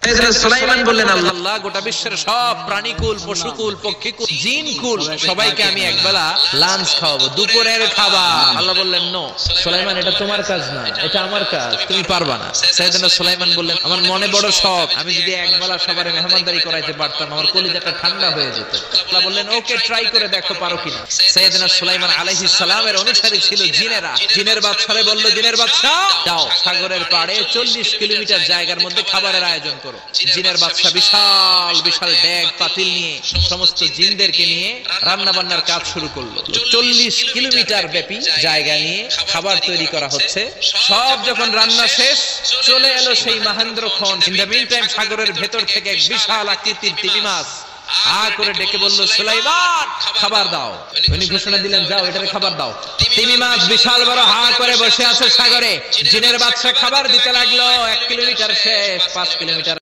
সুলাইমান বললেন, আল্লাহ গোটা বিশ্বের সব প্রাণীকুল, পশুকুল, পক্ষীকুল, জিনকুল সবাইকে আমি একবেলা লাঞ্চ খাওয়াবো, দুপুরের খাবার। আল্লাহ বললেন নো সুলাইমান, এটা তোমার কাজ না, এটা আমার কাজ, তুমি পারবা না। সাইয়েদনা সুলাইমান বললেন, আমার মনে বড় শখ, আমি যদি একবেলা সবার মেহমানদারি করাইতে পারতাম আমার কলিজাটা ঠান্ডা হয়ে যেত। আল্লাহ বললেন, ওকে ট্রাই করে দেখো পারো কিনা। সাইয়েদনা সুলাইমান আলাইহিস সালামের অনুসারী ছিল জিনেরা। জিনের বাদশারে বলল, জিনের বাদশা যাও সাগরের পাড়ে 40 কিলোমিটার জায়গার মধ্যে খাবারের আয়োজন করো। জিনের বাদশা বিশাল বিশাল ডেগ পাতিল নিয়ে সমস্ত জিনদেরকে নিয়ে রান্না বান্নার কাজ শুরু করলো। 40 কিলোমিটার ব্যাপী জায়গা নিয়ে খাবার তৈরি করা হচ্ছে। সব যখন রান্না শেষ, চলে এলো সেই মহেন্দ্রক্ষণ। ইন দ্য মিন টাইম সাগরের ভেতর থেকে এক বিশাল আকৃতির তিমি মাছ আ করে ডেকে বলল, সুলাইমান খাবার দাও। উনি ঘোষণা দিলেন, যাও এটারে খাবার দাও। তিমি মাছ বিশাল বড় হা করে বসে আছে সাগরে। জিনের বাদশা খাবার দিতে লাগলো। 1 কিলোমিটার শেষ, 5 কিলোমিটার